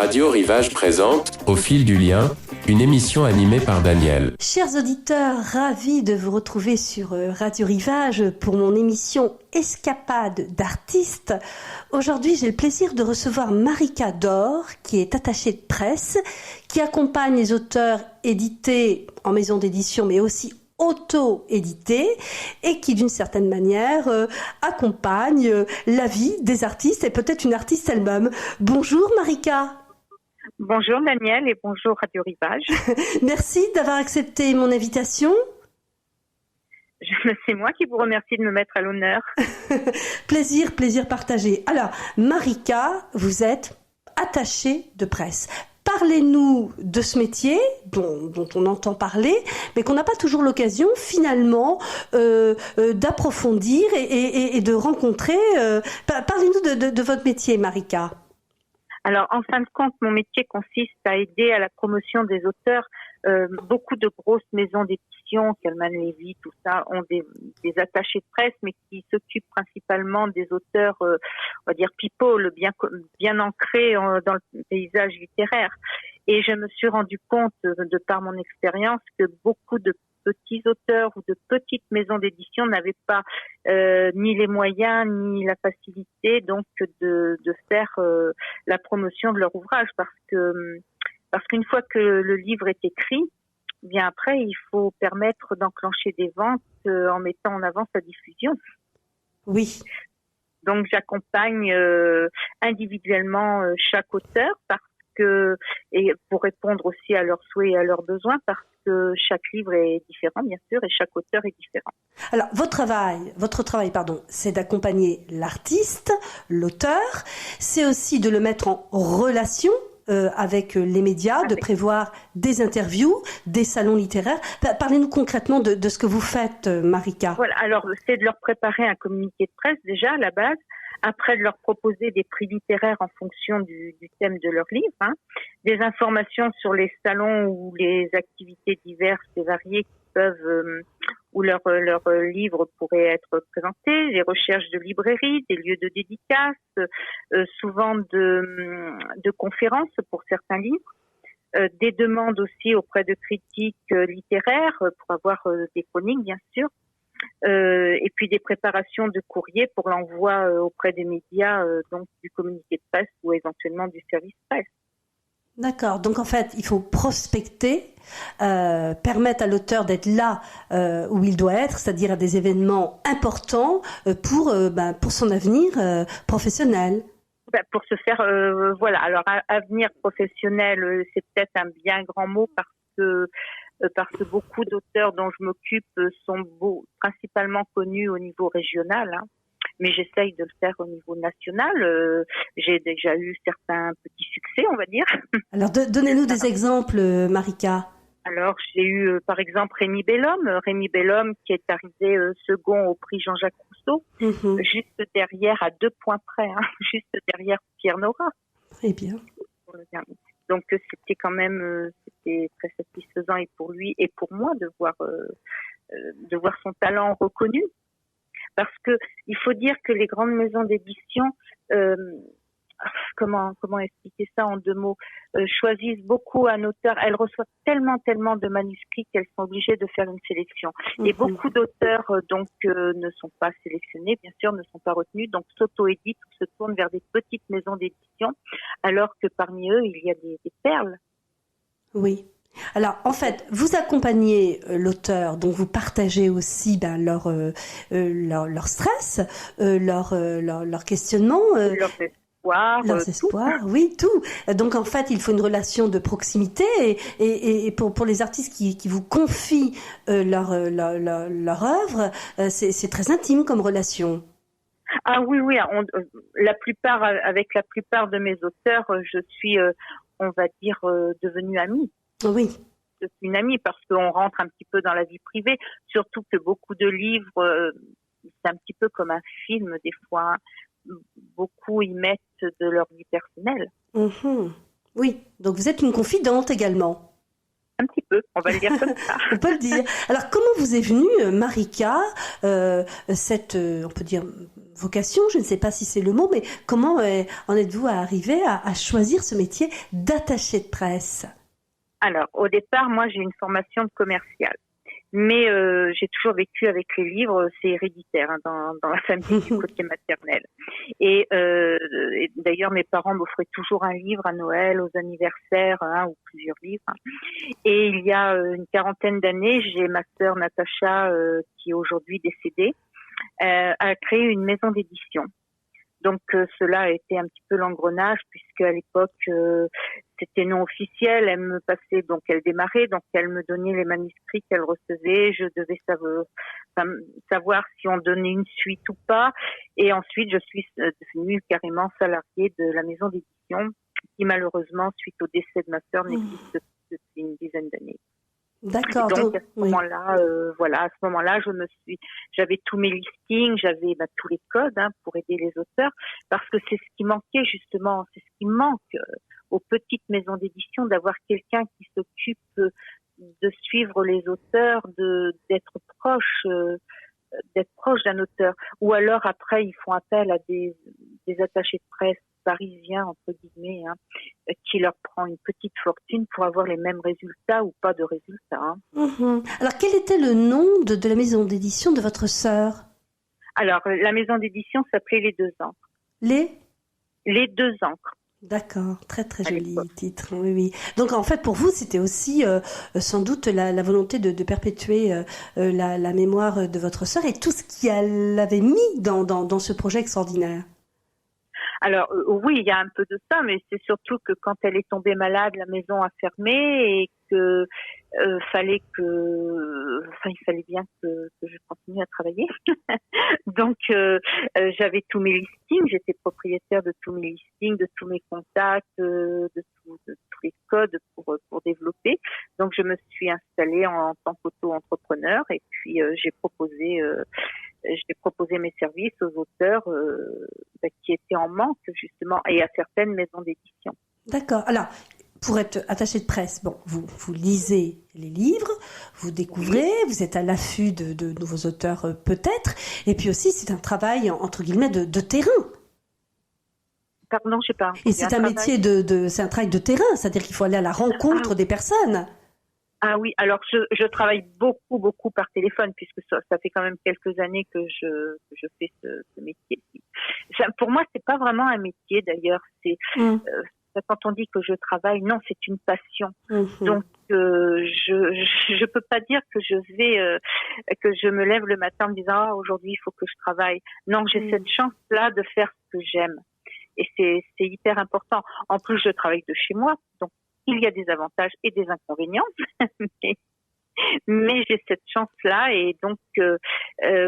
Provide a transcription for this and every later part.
Radio Rivage présente Au fil du lien, une émission animée par Daniel. Chers auditeurs, ravis de vous retrouver sur Radio Rivage pour mon émission Escapade d'artistes. Aujourd'hui, j'ai le plaisir de recevoir Marika Dor, qui est attachée de presse, qui accompagne les auteurs édités en maison d'édition, mais aussi auto-édité et qui d'une certaine manière accompagne la vie des artistes et peut-être une artiste elle-même. Bonjour Marika. Bonjour Daniel et bonjour Radio Rivage. Merci d'avoir accepté mon invitation. C'est moi qui vous remercie de me mettre à l'honneur. Plaisir partagé. Alors Marika, vous êtes attachée de presse. Parlez-nous de ce métier dont on entend parler, mais qu'on n'a pas toujours l'occasion finalement d'approfondir et de rencontrer. Parlez-nous de votre métier, Marika. Alors, en fin de compte, mon métier consiste à aider à la promotion des auteurs. Beaucoup de grosses maisons d'édition, Calman Levy, tout ça, ont des attachés de presse, mais qui s'occupent principalement des auteurs, on va dire people, bien ancrés dans le paysage littéraire. Et je me suis rendu compte, de par mon expérience, que beaucoup de petits auteurs ou de petites maisons d'édition n'avaient pas ni les moyens ni la facilité donc de faire la promotion de leur ouvrage parce qu'une fois que le livre est écrit, bien après il faut permettre d'enclencher des ventes en mettant en avant sa diffusion. Oui. Donc j'accompagne individuellement chaque auteur et pour répondre aussi à leurs souhaits et à leurs besoins parce que chaque livre est différent, bien sûr, et chaque auteur est différent. Alors, votre travail, c'est d'accompagner l'artiste, l'auteur. C'est aussi de le mettre en relation avec les médias, de prévoir des interviews, des salons littéraires. Parlez-nous concrètement de ce que vous faites, Marika. Voilà, alors c'est de leur préparer un communiqué de presse déjà à la base. Après, de leur proposer des prix littéraires en fonction du thème de leur livre, des informations sur les salons ou les activités diverses et variées qui peuvent où leur livre pourrait être présenté, des recherches de librairies, des lieux de dédicaces, souvent de conférences pour certains livres, des demandes aussi auprès de critiques littéraires pour avoir des chroniques bien sûr. Et puis des préparations de courrier pour l'envoi auprès des médias, donc du communiqué de presse ou éventuellement du service presse. D'accord, donc en fait, il faut prospecter, permettre à l'auteur d'être là où il doit être, c'est-à-dire à des événements importants pour son avenir professionnel. Pour se faire, voilà. Alors, avenir professionnel, c'est peut-être un bien grand mot parce que beaucoup d'auteurs dont je m'occupe sont principalement connus au niveau régional, mais j'essaye de le faire au niveau national. J'ai déjà eu certains petits succès, on va dire. Alors, donnez-nous des exemples, Marika. Alors, j'ai eu, par exemple, Rémi Bellhomme qui est arrivé second au prix Jean-Jacques Rousseau, juste derrière, à 2 points près, juste derrière Pierre Nora. Très bien. Donc c'était quand même c'était très satisfaisant et pour lui et pour moi de voir son talent reconnu parce que il faut dire que les grandes maisons d'édition comment expliquer ça en 2 mots choisissent beaucoup un auteur, elles reçoivent tellement de manuscrits qu'elles sont obligées de faire une sélection et beaucoup d'auteurs donc ne sont pas sélectionnés, bien sûr ne sont pas retenus, donc s'auto-éditent ou se tournent vers des petites maisons d'édition alors que parmi eux il y a des perles. Oui. Alors, en fait, vous accompagnez l'auteur, donc vous partagez aussi leur stress, leur questionnement, leurs espoirs, oui, tout. Donc en fait, il faut une relation de proximité et pour les artistes qui vous confient leur œuvre, c'est très intime comme relation. Ah oui, avec la plupart de mes auteurs, je suis, on va dire, devenue amie. Oui. Je suis une amie parce qu'on rentre un petit peu dans la vie privée, surtout que beaucoup de livres, c'est un petit peu comme un film des fois. Beaucoup y mettent de leur vie personnelle. Oui, donc vous êtes une confidente également. Un petit peu, on va le dire comme ça. On peut le dire. Alors, comment vous est venue, Marika, on peut dire, vocation, je ne sais pas si c'est le mot, mais comment en êtes-vous arrivé à choisir ce métier d'attaché de presse? Alors, au départ, moi, j'ai une formation de commerciale. Mais j'ai toujours vécu avec les livres, c'est héréditaire dans la famille du côté maternel. Et d'ailleurs, mes parents m'offraient toujours un livre à Noël, aux anniversaires, un ou plusieurs livres. Et il y a une quarantaine d'années, j'ai ma sœur Natacha, qui est aujourd'hui décédée, a créé une maison d'édition. Donc cela a été un petit peu l'engrenage, puisque à l'époque c'était non officiel. Elle me passait, donc elle démarrait, donc elle me donnait les manuscrits qu'elle recevait. Je devais savoir si on donnait une suite ou pas. Et ensuite, je suis devenue carrément salariée de la maison d'édition, qui malheureusement, suite au décès de ma sœur, n'existe plus depuis une dizaine d'années. D'accord. Donc à ce moment-là, à ce moment-là, j'avais tous mes listings, j'avais tous les codes pour aider les auteurs, parce que c'est ce qui manquait justement, c'est ce qui manque aux petites maisons d'édition, d'avoir quelqu'un qui s'occupe de suivre les auteurs, d'être proche d'un auteur. Ou alors après, ils font appel à des attachés de presse parisiens, entre guillemets, qui leur prend une petite fortune pour avoir les mêmes résultats ou pas de résultats. Alors, quel était le nom de la maison d'édition de votre sœur? Alors, la maison d'édition s'appelait Les Deux Encres. Les Deux Encres. D'accord, très très joli titre. Oui, oui. Donc en fait pour vous c'était aussi sans doute la volonté de perpétuer la mémoire de votre sœur et tout ce qu'elle avait mis dans ce projet extraordinaire. Alors oui, il y a un peu de ça, mais c'est surtout que quand elle est tombée malade, la maison a fermé et que il fallait bien que je continue à travailler. Donc j'avais tous mes listings, j'étais propriétaire de tous mes listings, de tous mes contacts, de tous les codes pour développer. Donc je me suis installée en tant qu'auto-entrepreneur et puis j'ai proposé mes services aux auteurs qui étaient en manque justement et à certaines maisons d'édition. D'accord. Alors, pour être attaché de presse, bon, vous lisez les livres, vous découvrez, vous êtes à l'affût de nouveaux auteurs peut-être, et puis aussi c'est un travail entre guillemets de terrain. Pardon, je sais pas. Et c'est un métier c'est un travail de terrain, c'est-à-dire qu'il faut aller à la rencontre des personnes. Ah oui, alors je travaille beaucoup par téléphone puisque ça fait quand même quelques années que je fais ce métier. Pour moi, c'est pas vraiment un métier d'ailleurs. C'est quand on dit que je travaille, non, c'est une passion. Donc je peux pas dire que que je me lève le matin en me disant aujourd'hui il faut que je travaille. Non, j'ai cette chance-là de faire ce que j'aime et c'est hyper important. En plus, je travaille de chez moi, donc il y a des avantages et des inconvénients, mais j'ai cette chance-là et donc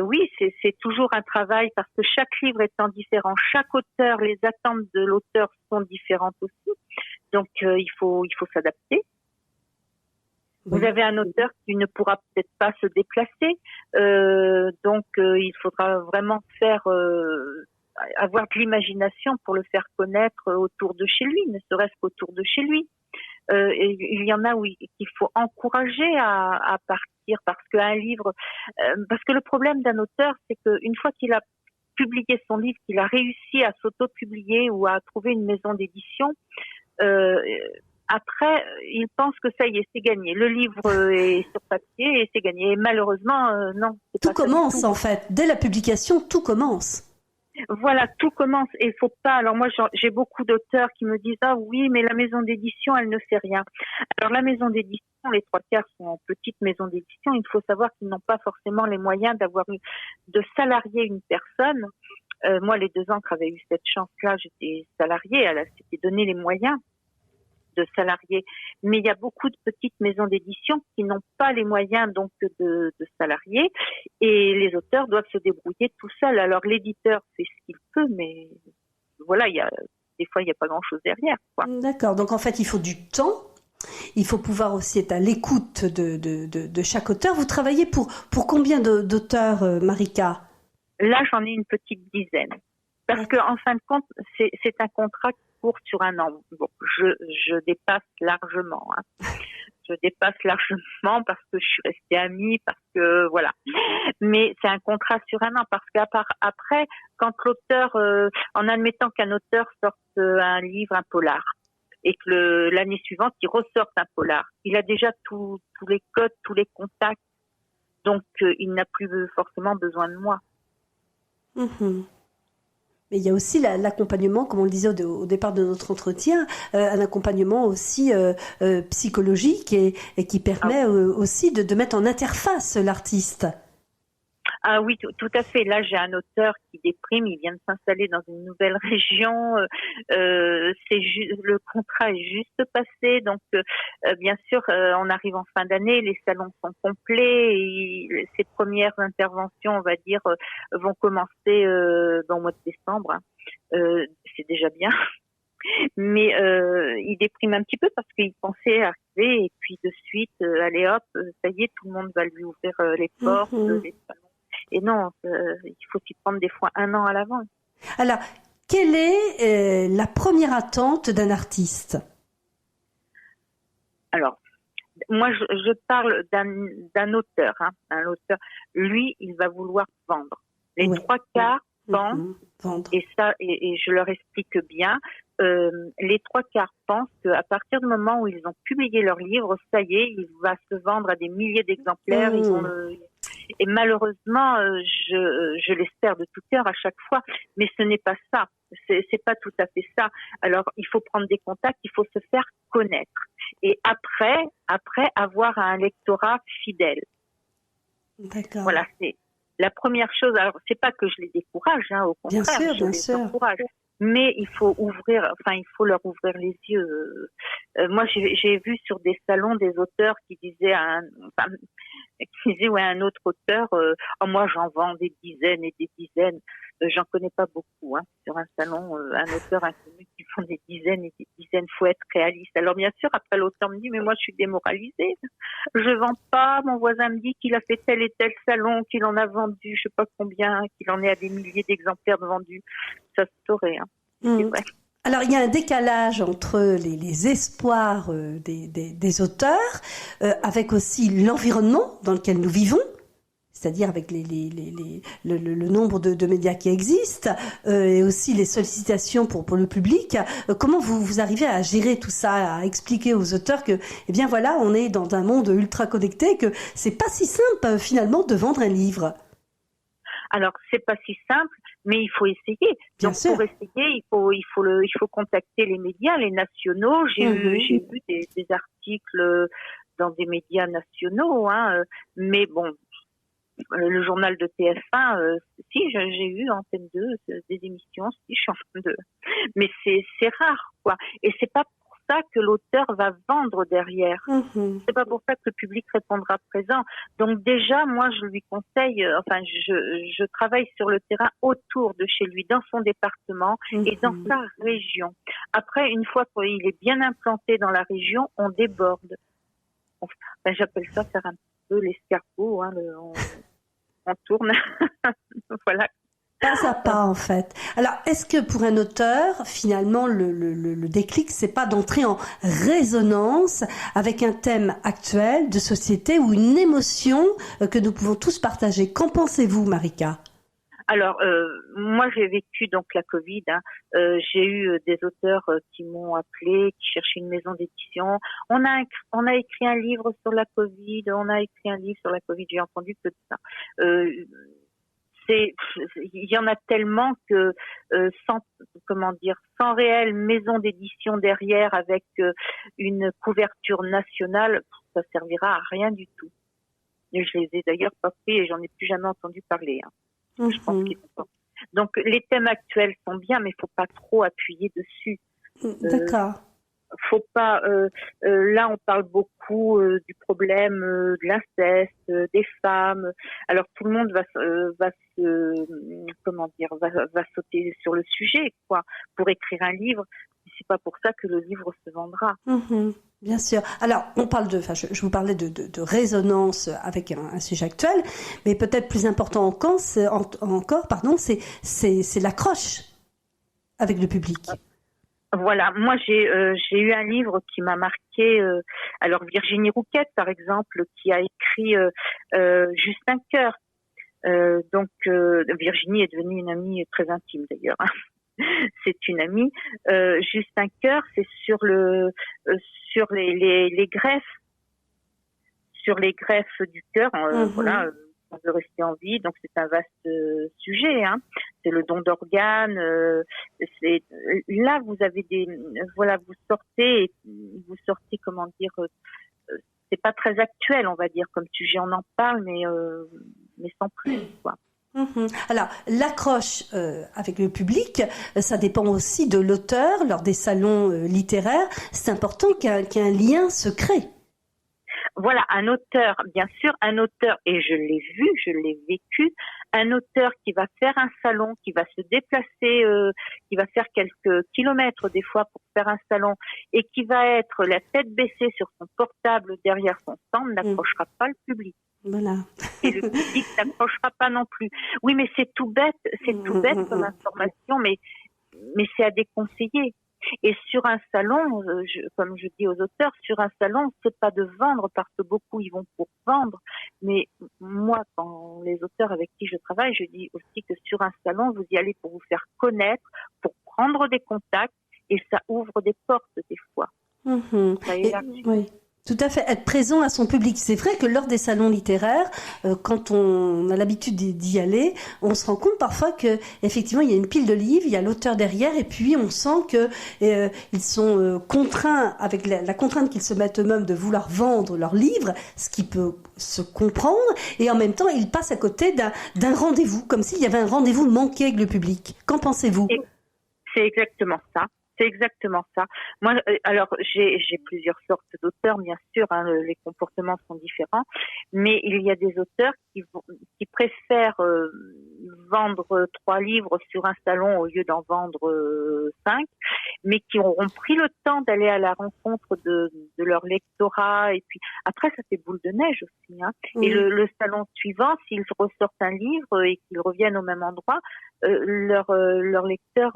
oui, c'est toujours un travail parce que chaque livre étant différent, chaque auteur, les attentes de l'auteur sont différentes aussi, donc il faut s'adapter. Oui. Vous avez un auteur qui ne pourra peut-être pas se déplacer, donc il faudra vraiment avoir de l'imagination pour le faire connaître autour de chez lui, ne serait-ce qu'autour de chez lui. Et il y en a qu'il faut encourager à partir parce qu'un livre, parce que le problème d'un auteur, c'est qu'une fois qu'il a publié son livre, qu'il a réussi à s'auto-publier ou à trouver une maison d'édition, après, il pense que ça y est, c'est gagné. Le livre est sur papier et c'est gagné. Et malheureusement, non. Tout commence en fait. Dès la publication, tout commence. Voilà, tout commence et il faut pas. Alors moi, j'ai beaucoup d'auteurs qui me disent ah oui, mais la maison d'édition, elle ne fait rien. Alors la maison d'édition, les trois quarts sont en petite maison d'édition. Il faut savoir qu'ils n'ont pas forcément les moyens de salarier une personne. Moi, Les Deux Encres avaient eu cette chance-là. J'étais salariée, elle s'était donné les moyens de salariés. Mais il y a beaucoup de petites maisons d'édition qui n'ont pas les moyens donc de salariés et les auteurs doivent se débrouiller tout seuls. Alors l'éditeur fait ce qu'il peut, mais voilà, des fois il n'y a pas grand-chose derrière, quoi. D'accord. Donc en fait, il faut du temps. Il faut pouvoir aussi être à l'écoute de chaque auteur. Vous travaillez pour combien d'auteurs, Marika ? Là, j'en ai une petite dizaine. Parce que en fin de compte, c'est un contrat qui court sur un an. Bon, je dépasse largement. Je dépasse largement parce que je suis restée amie, parce que voilà. Mais c'est un contrat sur un an parce qu'après, quand l'auteur, en admettant qu'un auteur sorte un livre, un polar, et que l'année suivante, il ressorte un polar, il a déjà tous les codes, tous les contacts, donc il n'a plus forcément besoin de moi. Mhm. Mais il y a aussi l'accompagnement, comme on le disait au départ de notre entretien, un accompagnement aussi psychologique et qui permet aussi de mettre en interface l'artiste. Ah oui, tout à fait. Là, j'ai un auteur qui déprime. Il vient de s'installer dans une nouvelle région. Le contrat est juste passé. Donc, bien sûr, on arrive en fin d'année. Les salons sont complets. Et ses premières interventions, on va dire, vont commencer dans le mois de décembre. C'est déjà bien. Mais il déprime un petit peu parce qu'il pensait arriver et puis de suite, allez hop, ça y est, tout le monde va lui ouvrir les portes, les salons. Et non, il faut s'y prendre des fois 1 an à l'avance. Alors, quelle est la première attente d'un artiste? Alors, moi, je parle d'un auteur. Un auteur, lui, il va vouloir vendre. Les 3/4 pensent, et ça, et je leur explique bien, les 3/4 pensent qu'à partir du moment où ils ont publié leur livre, ça y est, il va se vendre à des milliers d'exemplaires. Et malheureusement, je l'espère de tout cœur à chaque fois, mais ce n'est pas ça. C'est pas tout à fait ça. Alors, il faut prendre des contacts, il faut se faire connaître. Et après avoir un lectorat fidèle. D'accord. Voilà, c'est la première chose. Alors, c'est pas que je les décourage, au contraire, je les encourage. Mais il faut leur ouvrir les yeux. Moi, j'ai vu sur des salons des auteurs qui disaient à un autre auteur, moi j'en vends des dizaines et des dizaines. J'en connais pas beaucoup sur un salon, un auteur inconnu qui vend des dizaines et des dizaines. Faut être réaliste. Alors bien sûr, après l'auteur me dit mais moi je suis démoralisée. Je vends pas. Mon voisin me dit qu'il a fait tel et tel salon, qu'il en a vendu, je sais pas combien, qu'il en est à des milliers d'exemplaires vendus. Ça se saurait. C'est vrai. Alors, il y a un décalage entre les espoirs des auteurs, avec aussi l'environnement dans lequel nous vivons, c'est-à-dire avec le nombre de médias qui existent, et aussi les sollicitations pour le public. Comment vous arrivez à gérer tout ça, à expliquer aux auteurs que, eh bien voilà, on est dans un monde ultra connecté, que c'est pas si simple finalement de vendre un livre? Alors, c'est pas si simple, mais il faut essayer. Donc, pour essayer, il faut contacter les médias, les nationaux. J'ai vu des articles dans des médias nationaux, mais bon, le journal de TF1, si, j'ai eu Antenne 2, des émissions, si, je suis en train de... Mais c'est rare, quoi. Et c'est pas pour ça que l'auteur va vendre derrière. C'est pas pour ça que le public répondra présent. Donc déjà, moi, je lui conseille, je travaille sur le terrain autour de chez lui, dans son département et dans sa région. Après, une fois qu'il est bien implanté dans la région, on déborde. J'appelle ça faire un peu l'escargot, on tourne. Voilà. Pas à pas, en fait. Alors, est-ce que pour un auteur, finalement, le déclic, c'est pas d'entrer en résonance avec un thème actuel de société ou une émotion que nous pouvons tous partager? Qu'en pensez-vous, Marika? Alors, moi, j'ai vécu donc la Covid. J'ai eu des auteurs qui m'ont appelé, qui cherchaient une maison d'édition. On a écrit un livre sur la Covid. J'ai entendu que de ça. Il y en a tellement que sans réelle maison d'édition derrière avec une couverture nationale, ça servira à rien du tout. Et je les ai d'ailleurs pas pris et j'en ai plus jamais entendu parler. Je pense qu'ils sont pas. Donc les thèmes actuels sont bien, mais il faut pas trop appuyer dessus. D'accord. Faut pas. Là, on parle beaucoup du problème de l'inceste, des femmes. Alors tout le monde va sauter sur le sujet, quoi, pour écrire un livre. C'est pas pour ça que le livre se vendra. Bien sûr. Alors, on parle je vous parlais de résonance avec un sujet actuel, mais peut-être plus important encore, c'est l'accroche. avec le public. Voilà, moi j'ai eu un livre qui m'a marqué. Alors Virginie Rouquette, par exemple, qui a écrit Juste un cœur. Donc Virginie est devenue une amie très intime d'ailleurs. C'est une amie. Juste un cœur, c'est sur les greffes, sur les greffes du cœur. Voilà. On veut rester en vie, donc c'est un vaste sujet. Hein. C'est le don d'organes. Là, vous avez vous sortez, comment dire, c'est pas très actuel, on va dire, comme sujet. On en parle, mais sans plus, quoi. Alors, l'accroche avec le public, ça dépend aussi de l'auteur lors des salons littéraires. C'est important qu'un lien se crée. Voilà, un auteur, bien sûr, et je l'ai vu, je l'ai vécu, un auteur qui va faire un salon, qui va se déplacer, qui va faire quelques kilomètres des fois pour faire un salon, et qui va être la tête baissée sur son portable derrière son stand, n'approchera pas le public. Voilà. Et le public n'approchera pas non plus. Oui, mais c'est tout bête comme information, mais c'est à déconseiller. Et sur un salon, comme je dis aux auteurs, sur un salon, c'est pas de vendre parce que beaucoup y vont pour vendre. Mais moi, quand les auteurs avec qui je travaille, je dis aussi que sur un salon, vous y allez pour vous faire connaître, pour prendre des contacts, et ça ouvre des portes des fois. Ça élargit. Oui. Tout à fait, être présent à son public. C'est vrai que lors des salons littéraires, quand on a l'habitude d'y aller, on se rend compte parfois que effectivement il y a une pile de livres, il y a l'auteur derrière, et puis on sent que ils sont contraints avec la contrainte qu'ils se mettent eux-mêmes de vouloir vendre leurs livres, ce qui peut se comprendre, et en même temps ils passent à côté d'un rendez-vous, comme s'il y avait un rendez-vous manqué avec le public. Qu'en pensez-vous ? C'est exactement ça. C'est exactement ça. Moi, alors j'ai plusieurs sortes d'auteurs, bien sûr, hein, les comportements sont différents, mais il y a des auteurs qui préfèrent vendre 3 livres sur un salon au lieu d'en vendre 5, mais qui auront pris le temps d'aller à la rencontre de leur lectorat, et puis après ça fait boule de neige aussi. Hein. Et le salon suivant, s'ils ressortent un livre et qu'ils reviennent au même endroit, leurs lecteurs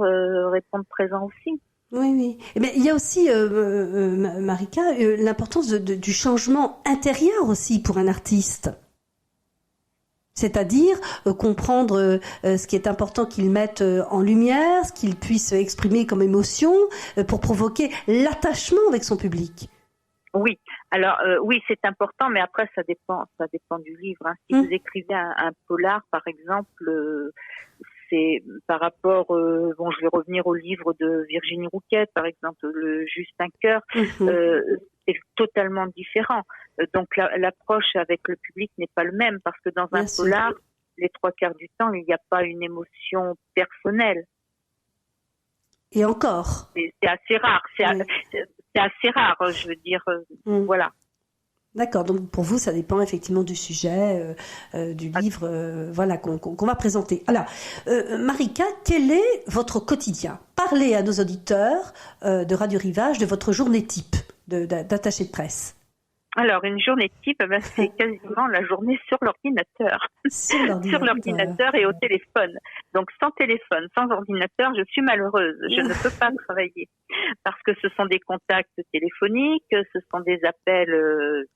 répondent présents aussi. Oui, oui. Mais il y a aussi, Marika, l'importance du changement intérieur aussi pour un artiste. C'est-à-dire comprendre ce qui est important qu'il mette en lumière, ce qu'il puisse exprimer comme émotion, pour provoquer l'attachement avec son public. Oui, alors oui, c'est important, mais après ça dépend du livre. Hein. Si vous écrivez un polar, par exemple, c'est par rapport, je vais revenir au livre de Virginie Rouquette, par exemple, le Juste un cœur, c'est totalement différent. Donc l'approche avec le public n'est pas le même, parce que dans un polar, les 3/4 du temps, il n'y a pas une émotion personnelle. Et encore. C'est assez rare. C'est assez rare, je veux dire. Voilà. D'accord, donc pour vous, ça dépend effectivement du sujet, du livre qu'on va présenter. Alors, Marika, quel est votre quotidien ? Parlez à nos auditeurs de Radio Rivage de votre journée type d'attaché de presse. Alors, une journée type, c'est quasiment la journée sur l'ordinateur. Sur l'ordinateur et au téléphone. Donc, sans téléphone, sans ordinateur, je suis malheureuse. Je ne peux pas travailler. Parce que ce sont des contacts téléphoniques, ce sont des appels,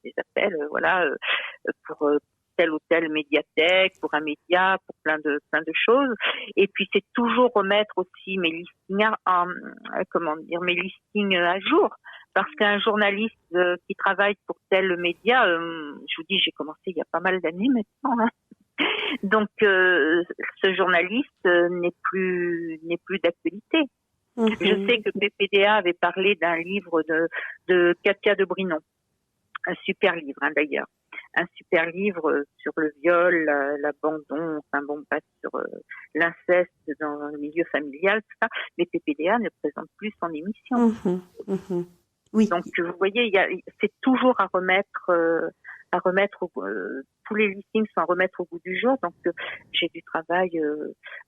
pour telle ou telle médiathèque, pour un média, pour plein de choses. Et puis, c'est toujours remettre aussi mes listings à jour. Parce qu'un journaliste qui travaille pour tel média, je vous dis, j'ai commencé il y a pas mal d'années maintenant. Hein. Donc, ce journaliste n'est plus d'actualité. Je sais que PPDA avait parlé d'un livre de Katia de Brinon, un super livre d'ailleurs, un super livre sur le viol, l'abandon, sur l'inceste dans le milieu familial, tout ça. Mais PPDA ne présente plus son émission. Oui. Donc vous voyez, c'est toujours à remettre à remettre, tous les listings sont à remettre au goût du jour. Donc j'ai du travail.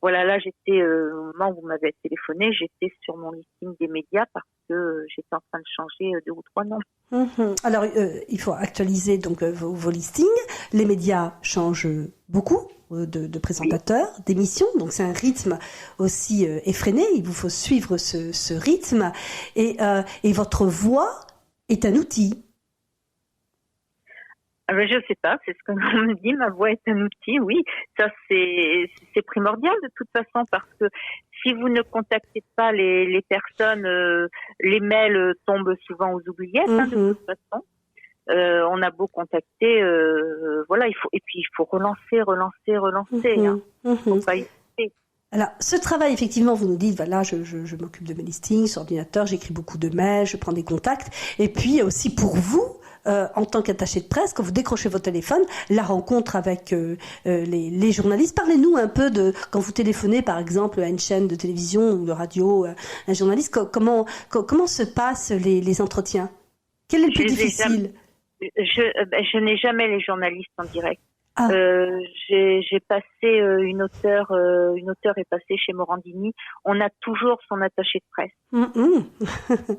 Voilà, là j'étais au moment où vous m'avez téléphoné, j'étais sur mon listing des médias parce que j'étais en train de changer 2 ou 3 noms. Alors, il faut actualiser donc vos listings. Les médias changent beaucoup de présentateurs, d'émissions, donc c'est un rythme aussi effréné. Il vous faut suivre ce rythme et votre voix est un outil. Ah ben, je sais pas, c'est ce que l'on me dit, ma voix est un outil, oui, ça c'est primordial de toute façon parce que si vous ne contactez pas les personnes, les mails tombent souvent aux oubliettes de toute façon. On a beau contacter, voilà, il faut relancer. Faut pas hésiter. Alors, ce travail, effectivement, vous nous dites, voilà, je m'occupe de mes listings sur ordinateur, j'écris beaucoup de mails, je prends des contacts. Et puis, aussi pour vous, en tant qu'attaché de presse, quand vous décrochez votre téléphone, la rencontre avec les journalistes. Parlez-nous un peu de, quand vous téléphonez, par exemple, à une chaîne de télévision ou de radio, un journaliste, comment se passent les entretiens? Quel est le plus difficile? Je n'ai jamais les journalistes en direct. Ah. J'ai passé une auteure est passée chez Morandini. On a toujours son attaché de presse.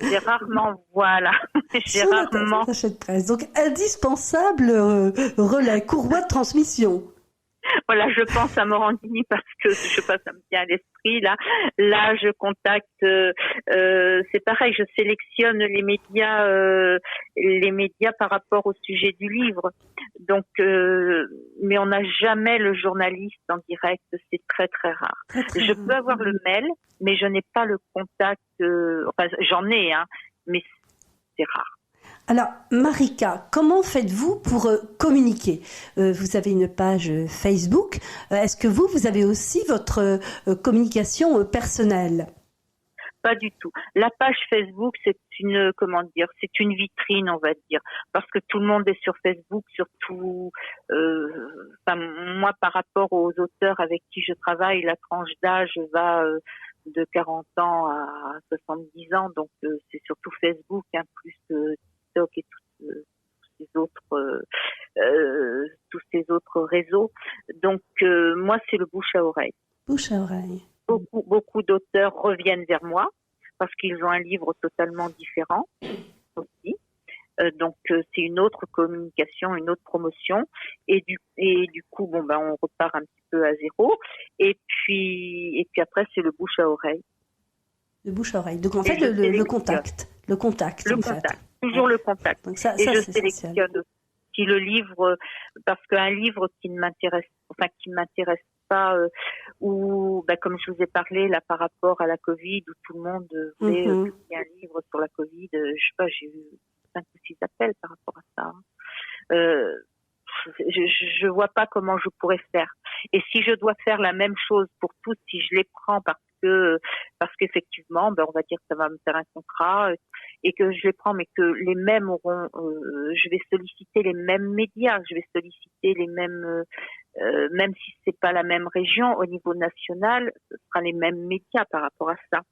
J'ai rarement, voilà. J'ai rarement attaché de presse. Donc indispensable relais, courroie de transmission. Voilà, je pense à Morandini parce que je sais pas, ça me vient à l'esprit là. Là, je contacte. C'est pareil, je sélectionne les médias par rapport au sujet du livre. Donc, mais on n'a jamais le journaliste en direct. C'est très très rare. Je peux avoir le mail, mais je n'ai pas le contact. Enfin, j'en ai, mais c'est rare. Alors, Marika, comment faites-vous pour communiquer? Vous avez une page Facebook. Est-ce que vous avez aussi votre communication personnelle? Pas du tout. La page Facebook, c'est une vitrine, on va dire, parce que tout le monde est sur Facebook, surtout, moi, par rapport aux auteurs avec qui je travaille, la tranche d'âge va de 40 ans à 70 ans, donc c'est surtout Facebook, plus TikTok et tous ces autres réseaux. Donc moi, c'est le bouche à oreille. Bouche à oreille. Beaucoup d'auteurs reviennent vers moi parce qu'ils ont un livre totalement différent aussi. Donc c'est une autre communication, une autre promotion, et du coup on repart un petit peu à zéro. Et puis après c'est le bouche à oreille. Le bouche à oreille. Donc en fait le contact. Le contact. Toujours le contact. Donc ça, je sélectionne aussi le livre parce qu'un livre qui ne m'intéresse pas, ou comme je vous ai parlé là par rapport à la Covid où tout le monde voulait publier un livre sur la Covid, je sais pas, j'ai eu 5 ou 6 appels par rapport à ça. Je vois pas comment je pourrais faire. Et si je dois faire la même chose pour tous, si je les prends parce qu'effectivement, on va dire que ça va me faire un contrat et que je les prends, mais que les mêmes auront, je vais solliciter les mêmes médias, je vais solliciter les mêmes, même si c'est pas la même région, au niveau national, ce sera les mêmes médias par rapport à ça.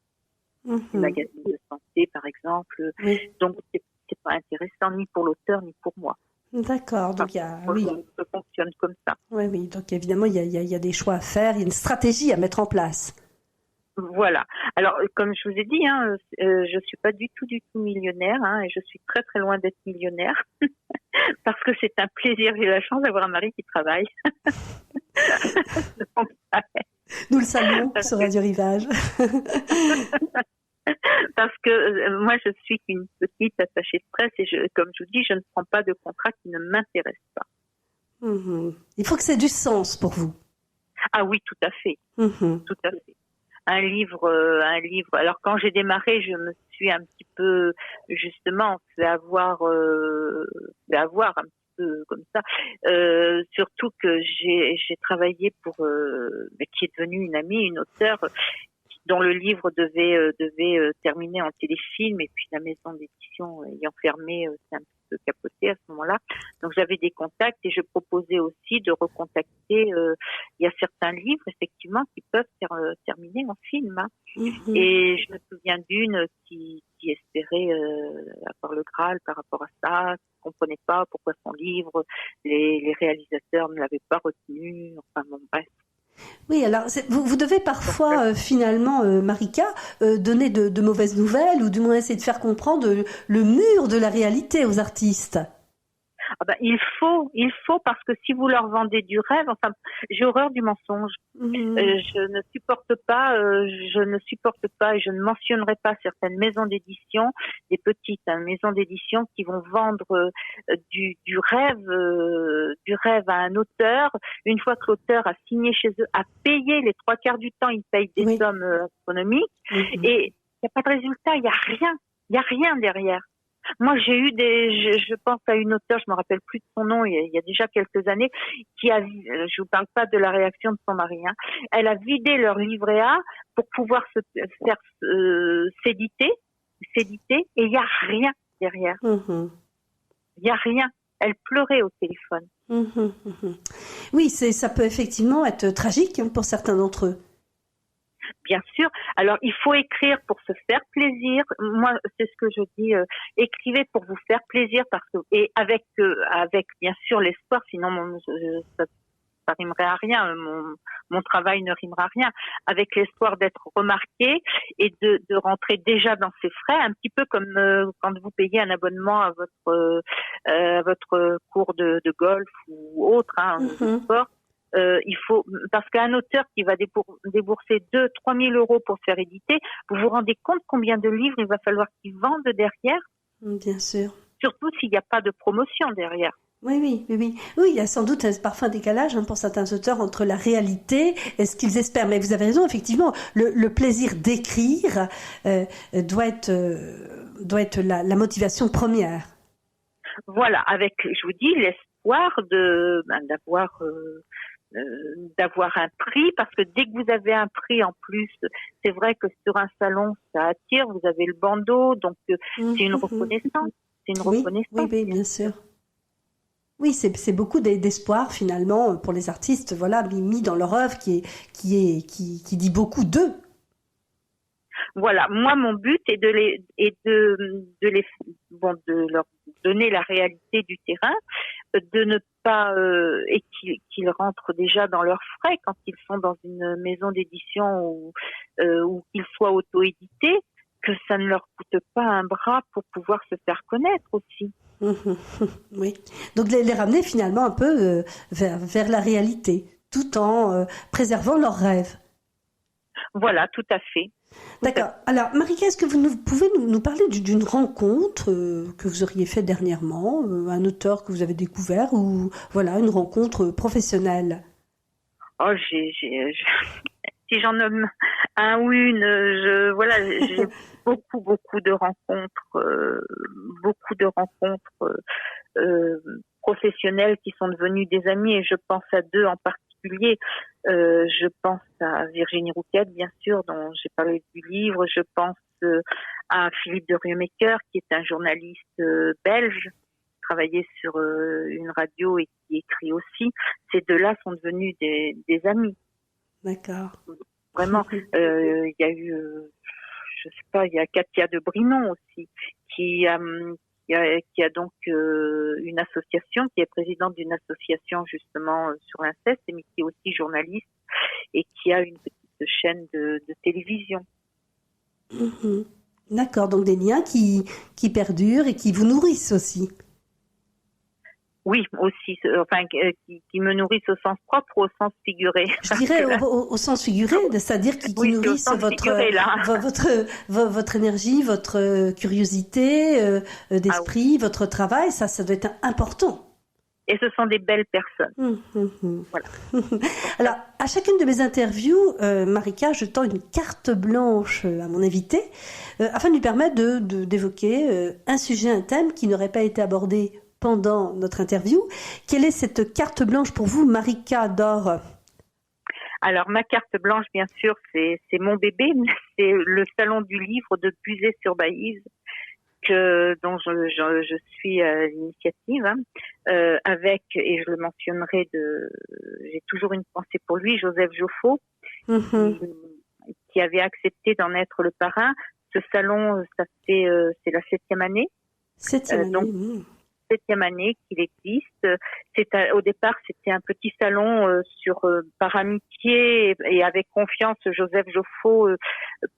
Les magazines de santé, par exemple. Donc c'est pas intéressant ni pour l'auteur ni pour moi. D'accord, donc ça fonctionne comme ça. Oui, donc évidemment il y a des choix à faire, il y a une stratégie à mettre en place. Voilà. Alors, comme je vous ai dit, je suis pas du tout millionnaire, et je suis très très loin d'être millionnaire, parce que c'est un plaisir. J'ai la chance d'avoir un mari qui travaille. Donc, nous le saluons sur Radio Rivage. Parce que moi, je suis qu'une petite attachée de presse et comme je vous dis, je ne prends pas de contrat qui ne m'intéresse pas. Il faut que c'est du sens pour vous. Ah oui, tout à fait. Tout à fait. Un livre. Alors quand j'ai démarré, je me suis un petit peu justement fait avoir un petit peu comme ça. Surtout que j'ai travaillé pour qui est devenue une amie, une auteure dont le livre devait terminer en téléfilm, et puis la maison d'édition ayant fermé, c'est un petit peu capoté à ce moment-là. Donc j'avais des contacts et je proposais aussi de recontacter. Il y a certains livres effectivement qui peuvent terminer en film. Et je me souviens d'une qui espérait avoir le Graal par rapport à ça, comprenait pas pourquoi son livre, les réalisateurs ne l'avaient pas retenu. Enfin bon, bref. Oui, alors vous devez parfois finalement, Marika, donner de mauvaises nouvelles ou du moins essayer de faire comprendre le mur de la réalité aux artistes. Ah ben, il faut parce que si vous leur vendez du rêve, enfin, j'ai horreur du mensonge. Je ne supporte pas et je ne mentionnerai pas certaines maisons d'édition, des petites maisons d'édition qui vont vendre du rêve à un auteur. Une fois que l'auteur a signé chez eux, a payé les 3/4 du temps, il paye des sommes astronomiques et il n'y a pas de résultat, il y a rien derrière. Moi, j'ai eu je pense à une auteure, je me rappelle plus de son nom, il y a déjà quelques années, je vous parle pas de la réaction de son mari, hein. Elle a vidé leur livret A pour pouvoir se faire s'éditer, et il y a rien derrière. Il y a rien. Elle pleurait au téléphone. Oui, ça peut effectivement être tragique pour certains d'entre eux. Bien sûr. Alors, il faut écrire pour se faire plaisir. Moi, c'est ce que je dis. Écrivez pour vous faire plaisir et avec bien sûr l'espoir. Sinon, ça rimerait à rien. Mon travail ne rimera à rien. Avec l'espoir d'être remarqué et de rentrer déjà dans ses frais, un petit peu comme quand vous payez un abonnement à votre cours de golf ou autre, de sport. Il faut, parce qu'un auteur qui va débourser 2-3 000 euros pour se faire éditer, vous vous rendez compte combien de livres il va falloir qu'il vende derrière? Bien sûr. Surtout s'il n'y a pas de promotion derrière. Oui, il y a sans doute parfois un décalage pour certains auteurs entre la réalité et ce qu'ils espèrent. Mais vous avez raison, effectivement, le plaisir d'écrire doit être la motivation première. Voilà, avec, je vous dis, l'espoir d'avoir un prix, parce que dès que vous avez un prix en plus, c'est vrai que sur un salon ça attire, vous avez le bandeau, donc c'est une reconnaissance. Oui, bien sûr. Oui, c'est beaucoup d'espoir finalement pour les artistes, voilà, mis dans leur œuvre qui dit beaucoup d'eux. Voilà, moi mon but est de leur donner la réalité du terrain, de ne pas et qu'ils rentrent déjà dans leurs frais quand ils sont dans une maison d'édition ou qu'ils soient auto-édités, que ça ne leur coûte pas un bras pour pouvoir se faire connaître aussi. Oui, donc les ramener finalement un peu vers la réalité, tout en préservant leurs rêves. Voilà, tout à fait. D'accord. Alors, Marika, est-ce que vous pouvez nous parler d'une rencontre que vous auriez faite dernièrement, un auteur que vous avez découvert ou voilà une rencontre professionnelle? Oh, si j'en nomme un ou une, j'ai beaucoup de rencontres professionnelles qui sont devenues des amis, et je pense à deux en particulier. Je pense à Virginie Rouquette, bien sûr, dont j'ai parlé du livre. Je pense à Philippe de Rieumaker, qui est un journaliste belge, qui travaillait sur une radio et qui écrit aussi. Ces deux-là sont devenus des amis. D'accord. Vraiment, il y a eu, il y a Katia de Brinon aussi, qui a donc une association, qui est présidente d'une association justement sur l'inceste, mais qui est aussi journaliste et qui a une petite chaîne de télévision. D'accord, donc des liens qui perdurent et qui vous nourrissent aussi. Oui, aussi, qui me nourrissent au sens propre ou au sens figuré. Je dirais au sens figuré, c'est-à-dire qui nourrissent votre énergie, votre curiosité d'esprit, votre travail, ça doit être important. Et ce sont des belles personnes. Voilà. Alors, à chacune de mes interviews, Marika, je tends une carte blanche à mon invité afin de lui permettre d'évoquer un sujet, un thème qui n'aurait pas été abordé pendant notre interview. Quelle est cette carte blanche pour vous, Marika Dore? Alors, ma carte blanche, bien sûr, c'est mon bébé. C'est le salon du livre de Buzet-sur-Baïse, dont je suis à l'initiative, avec, et je le mentionnerai, j'ai toujours une pensée pour lui, Joseph Joffo, qui avait accepté d'en être le parrain. Ce salon, c'est la 7e année. 7e année. 7e année qu'il existe. Au départ, c'était un petit salon par amitié et avec confiance. Joseph Joffo,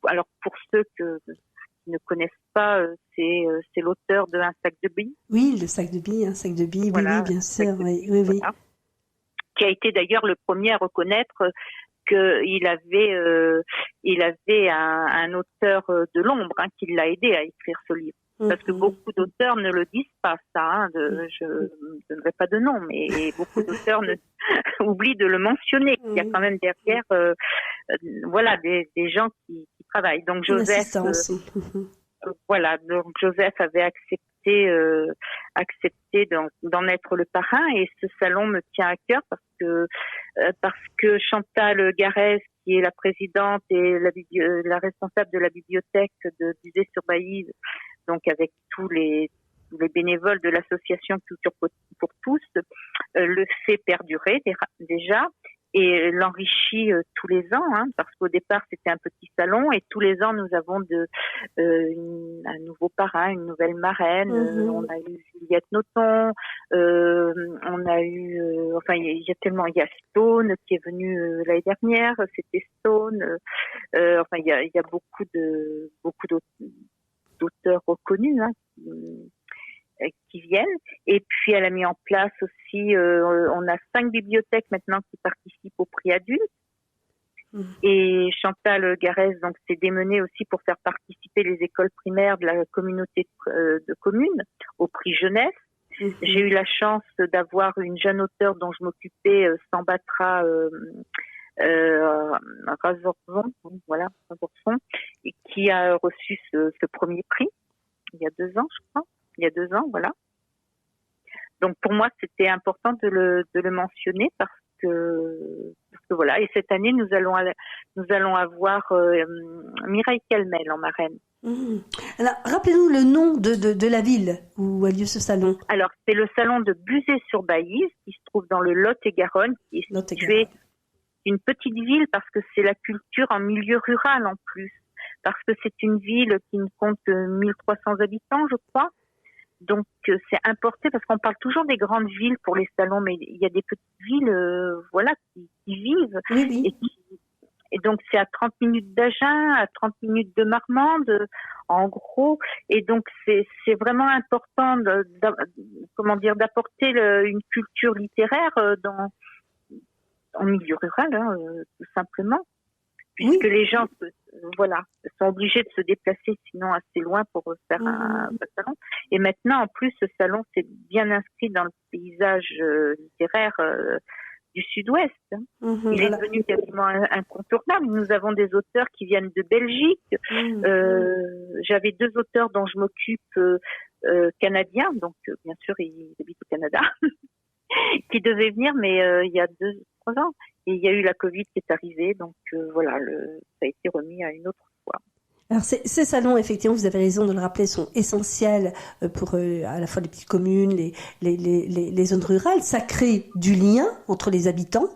alors pour ceux qui ne connaissent pas, c'est l'auteur de Un sac de billes. Oui, le sac de billes, un sac de billes, voilà, oui, bien sûr, oui. Voilà. Qui a été d'ailleurs le premier à reconnaître qu'il avait un auteur de l'ombre qui l'a aidé à écrire ce livre. Parce que beaucoup d'auteurs ne le disent pas, ça. Je ne donnerai pas de nom, mais beaucoup d'auteurs oublient de le mentionner. Il y a quand même derrière, des gens qui travaillent. Donc Joseph, donc Joseph avait accepté d'en être le parrain, et ce salon me tient à cœur parce que Chantal Garès, qui est la présidente et la responsable de la bibliothèque de Buzet-sur-Baïse, donc avec tous les bénévoles de l'association Culture pour tous, le fait perdurer déjà et l'enrichit tous les ans, parce qu'au départ c'était un petit salon et tous les ans nous avons un nouveau parrain, une nouvelle marraine. On a eu Juliette Nothomb, on a eu, il y a Stone qui est venu l'année dernière, c'était Stone. Il y a beaucoup d'auteurs reconnus qui viennent. Et puis elle a mis en place aussi, on a 5 bibliothèques maintenant qui participent au prix adulte. Et Chantal Garès donc s'est démenée aussi pour faire participer les écoles primaires de la communauté de communes au prix jeunesse. J'ai eu la chance d'avoir une jeune auteure dont je m'occupais, Sambatra Razorson, qui a reçu ce premier prix il y a 2 ans, je crois. Il y a 2 ans, voilà. Donc pour moi, c'était important de le mentionner parce que voilà. Et cette année, nous allons avoir Mireille Calmel en marraine. Alors, rappelez-nous le nom de la ville où a lieu ce salon. Alors, c'est le salon de Buzet-sur-Baïse, qui se trouve dans le Lot-et-Garonne, qui est situé une petite ville parce que c'est la culture en milieu rural en plus. Parce que c'est une ville qui ne compte que 1300 habitants, je crois. Donc, c'est importé parce qu'on parle toujours des grandes villes pour les salons, mais il y a des petites villes, qui vivent. Oui. Et donc, c'est à 30 minutes d'Agen, à 30 minutes de Marmande, en gros. Et donc, c'est vraiment important d'apporter une culture littéraire en milieu rural, tout simplement. Puisque les gens sont obligés de se déplacer sinon assez loin pour faire un salon. Et maintenant, en plus, ce salon s'est bien inscrit dans le paysage littéraire du Sud-Ouest. Il est devenu quasiment incontournable. Nous avons des auteurs qui viennent de Belgique. J'avais 2 auteurs dont je m'occupe canadiens, donc bien sûr, ils habitent au Canada, qui devaient venir, mais il y a 2-3 ans. Et il y a eu la Covid qui est arrivée, donc ça a été remis à une autre fois. Alors ces salons, effectivement, vous avez raison de le rappeler, sont essentiels pour à la fois les petites communes, les zones rurales. Ça crée du lien entre les habitants.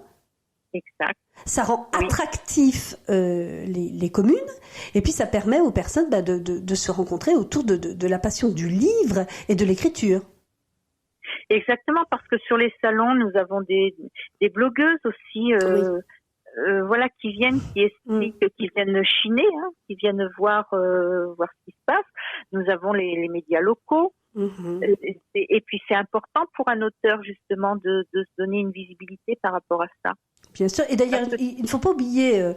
Exact. Ça rend attractif les communes, et puis ça permet aux personnes de se rencontrer autour de la passion du livre et de l'écriture. Exactement, parce que sur les salons, nous avons des blogueuses aussi, qui viennent, qui expliquent, qui viennent chiner, qui viennent voir ce qui se passe. Nous avons les médias locaux. Et puis c'est important pour un auteur justement de se donner une visibilité par rapport à ça. Bien sûr, et d'ailleurs il ne faut pas oublier,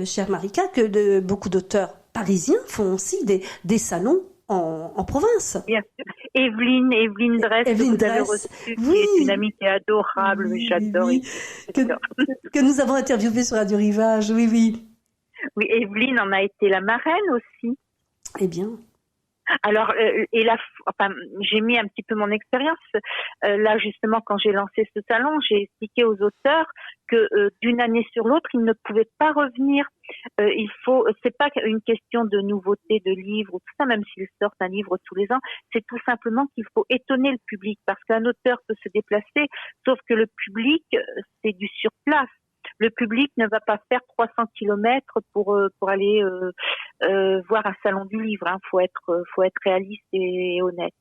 chère Marika, que beaucoup d'auteurs parisiens font aussi des salons en province. Bien sûr. Evelyne Dress, que vous avez reçue, qui est une amie qui est adorable, j'adore. Que nous avons interviewée sur Radio Rivage, oui. Oui, Evelyne en a été la marraine aussi. Eh bien. Alors, j'ai mis un petit peu mon expérience. Là, justement, quand j'ai lancé ce salon, j'ai expliqué aux auteurs que d'une année sur l'autre, ils ne pouvaient pas revenir. C'est pas une question de nouveauté de livres ou tout ça, même s'ils sortent un livre tous les ans. C'est tout simplement qu'il faut étonner le public, parce qu'un auteur peut se déplacer, sauf que le public, c'est du surplace. Le public ne va pas faire 300 kilomètres pour aller voir un salon du livre. Faut être réaliste et honnête.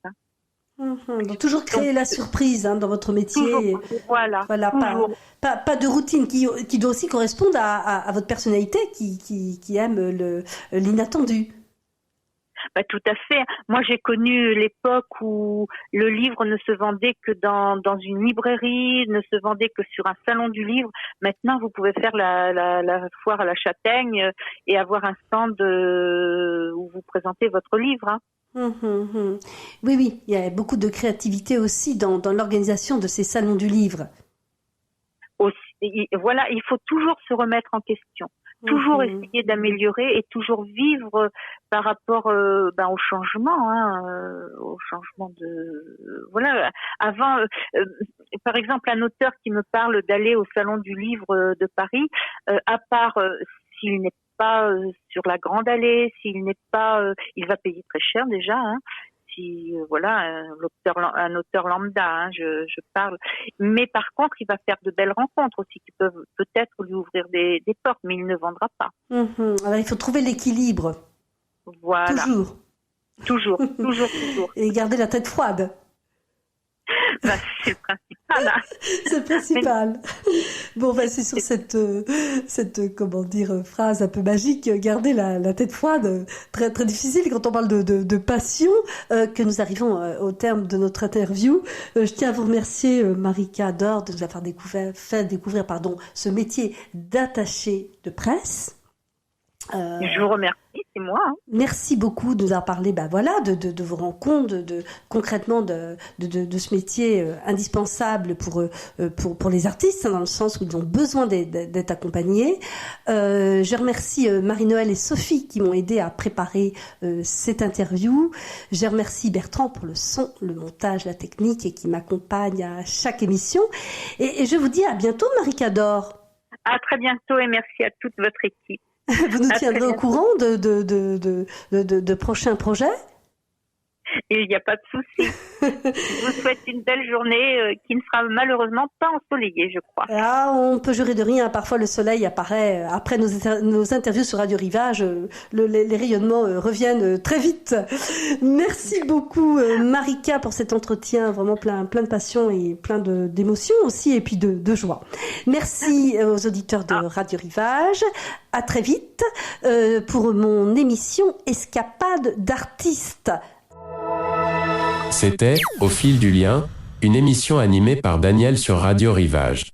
Donc toujours créer la surprise dans votre métier. Toujours, voilà, toujours. Pas de routine qui doit aussi correspondre à votre personnalité qui aime l'inattendu. Bah, tout à fait. Moi, j'ai connu l'époque où le livre ne se vendait que dans une librairie, ne se vendait que sur un salon du livre. Maintenant, vous pouvez faire la foire à la châtaigne et avoir un stand où vous présentez votre livre. Hein. Oui, il y a beaucoup de créativité aussi dans l'organisation de ces salons du livre. Voilà, il faut toujours se remettre en question. Toujours essayer d'améliorer et toujours vivre par rapport au changement, au changement de voilà. Avant, par exemple, un auteur qui me parle d'aller au salon du livre de Paris, à part s'il n'est pas sur la grande allée, s'il n'est pas, il va payer très cher déjà. Si voilà un auteur lambda, je parle. Mais par contre, il va faire de belles rencontres aussi qui peuvent peut-être lui ouvrir des portes, mais il ne vendra pas. Alors il faut trouver l'équilibre. Voilà. Toujours. Et garder la tête froide. C'est le principal. C'est le principal. Bon, c'est sur cette comment dire phrase un peu magique, garder la tête froide, très très difficile quand on parle de passion, que nous arrivons au terme de notre interview. Je tiens à vous remercier, Marika Dor, de nous avoir fait découvrir ce métier d'attaché de presse. Je vous remercie, c'est moi. Merci beaucoup de nous avoir parlé, de vos rencontres, concrètement de ce métier indispensable pour les artistes, dans le sens où ils ont besoin d'être accompagnés. Je remercie Marie-Noël et Sophie qui m'ont aidé à préparer cette interview. Je remercie Bertrand pour le son, le montage, la technique et qui m'accompagne à chaque émission. Et je vous dis à bientôt, Marika Dor. À très bientôt et merci à toute votre équipe. Vous nous tiendrez au courant de prochains projets? Et il n'y a pas de souci. Je vous souhaite une belle journée qui ne sera malheureusement pas ensoleillée, je crois. Ah, on peut jurer de rien. Parfois, le soleil apparaît après nos interviews sur Radio Rivage. Les rayonnements reviennent très vite. Merci beaucoup, Marika, pour cet entretien vraiment plein de passion et plein d'émotions aussi, et puis de joie. Merci aux auditeurs de Radio Rivage. À très vite pour mon émission Escapade d'artistes. C'était Au fil du lien, une émission animée par Daniel sur Radio Rivage.